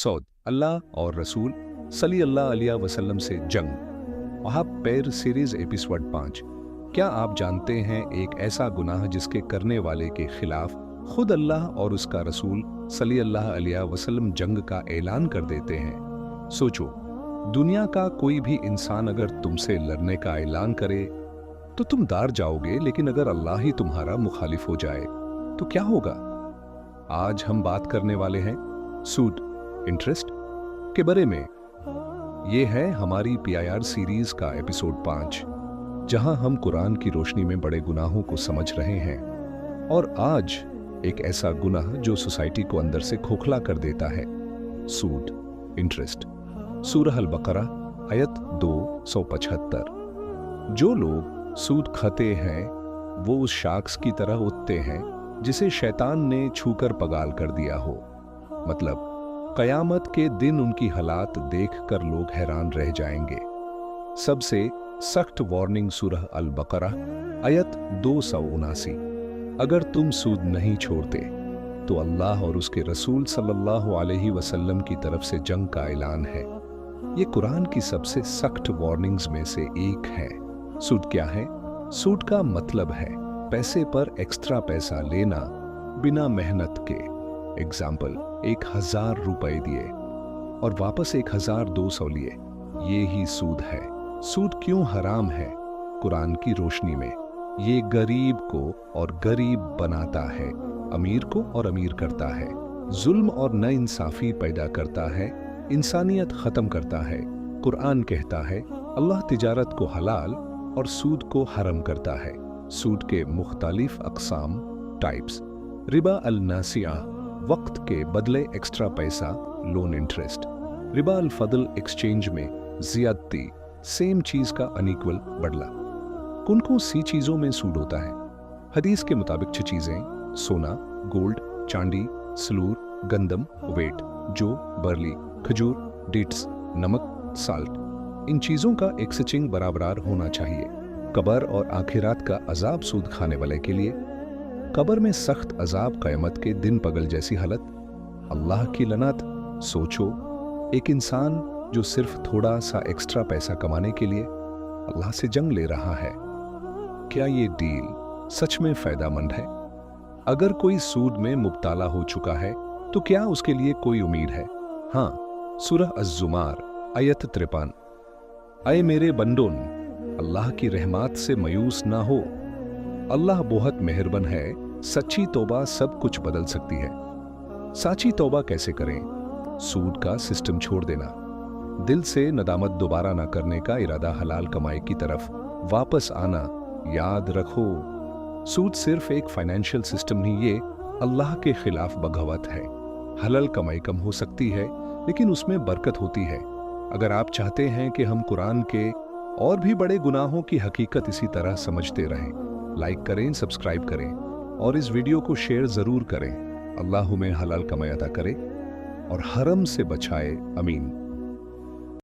सौद अल्लाह और रसूल सल्लल्लाहु अलैहि वसल्लम से जंग। वहाब पैर सीरीज एपिसोड 5। क्या आप जानते हैं एक ऐसा गुनाह जिसके करने वाले के खिलाफ खुद अल्लाह और उसका रसूल सल्लल्लाहु अलैहि वसल्लम जंग का ऐलान कर देते हैं। सोचो, दुनिया का कोई भी इंसान अगर तुमसे लड़ने का ऐलान करे तो तुम दार जाओगे, लेकिन अगर अल्लाह ही तुम्हारा मुखालिफ हो जाए तो क्या होगा? आज हम बात करने वाले हैं सूद, इंटरेस्ट के बारे में। ये है हमारी PIR सीरीज का एपिसोड 5, जहां हम कुरान की रोशनी में बड़े गुनाहों को समझ रहे हैं। और आज एक ऐसा गुनाह जो सोसाइटी को अंदर से खोखला कर देता है, सूद, इंटरेस्ट। सूरह अल-बकरा आयत 275। जो लोग सूद खाते हैं वो उस शख्स की तरह उठते हैं जिसे शैतान ने छूकर पगाल कर दिया हो। मतलब कयामत के दिन उनकी हालात देखकर लोग हैरान रह जाएंगे। सबसे सख्त वार्निंग सूरह अल-बकरा आयत 279। अगर तुम सूद नहीं छोड़ते तो अल्लाह और उसके रसूल सल्लल्लाहु अलैहि वसल्लम की तरफ से जंग का ऐलान है। ये कुरान की सबसे सख्त वार्निंग्स में से एक है। सूद क्या है? सूद का मतलब है पैसे पर एक्स्ट्रा पैसा लेना बिना मेहनत के। एग्जाम्पल, 1000 रुपए दिए और वापस 1200 लिए, ये ही सूद है। सूद क्यों हराम है? कुरान की रोशनी में ये गरीब को और गरीब बनाता है, अमीर को और अमीर करता है, जुल्म और नाइंसाफी पैदा करता है, इंसानियत खत्म करता है। कुरान कहता है अल्लाह तिजारत को हलाल और सूद को हराम करता है। सूद के मुख्तलिफ अक़साम, टाइप्स। रिबा अल-नासिया, वक्त के बदले एक्स्ट्रा पैसा, loan interest. Riba al Fadl, exchange में ज़ियादती, सेम चीज का अनइक्वल बदला। कौन कौन सी चीजों में सूद होता है? हदीस के मुताबिक 6 चीजें: सोना, गोल्ड, चांदी, सलूर, गंदम, वेट, जौ, बर्ली, खजूर, डेट्स, नमक, साल्ट। इन चीजों का एक्सचेंज बराबर होना चाहिए। कब्र और आखिरात का अजाब सूद खाने वाले के लिए। कब्र में सख्त अजाब, क़यामत के दिन पगल जैसी हालत, अल्लाह की लनत। सोचो, एक इंसान जो सिर्फ थोड़ा सा एक्स्ट्रा पैसा कमाने के लिए अल्लाह से जंग ले रहा है। क्या ये डील सच में फायदेमंद है? अगर कोई सूद में मुब्तला हो चुका है तो क्या उसके लिए कोई उम्मीद है? हाँ, सूरह अज़-ज़ुमार आयत 53। ऐ मेरे बंदों, अल्लाह की रहमत से मायूस ना हो, अल्लाह बहुत मेहरबान है। सच्ची तौबा सब कुछ बदल सकती है। साची तौबा कैसे करें? सूद का सिस्टम छोड़ देना, दिल से नदामत दोबारा ना करने का इरादा, हलाल कमाई की तरफ वापस आना। याद रखो, सूद सिर्फ एक फाइनेंशियल सिस्टम नहीं, ये अल्लाह के खिलाफ बगावत है। हलाल कमाई कम हो सकती है लेकिन उसमें बरकत होती है। अगर आप चाहते हैं कि हम कुरान के और भी बड़े गुनाहों की हकीकत इसी तरह समझते रहें, लाइक करें, सब्सक्राइब करें और इस वीडियो को शेयर जरूर करें। अल्लाह हमें हलाल कमाई अता करे और हरम से बचाए। अमीन।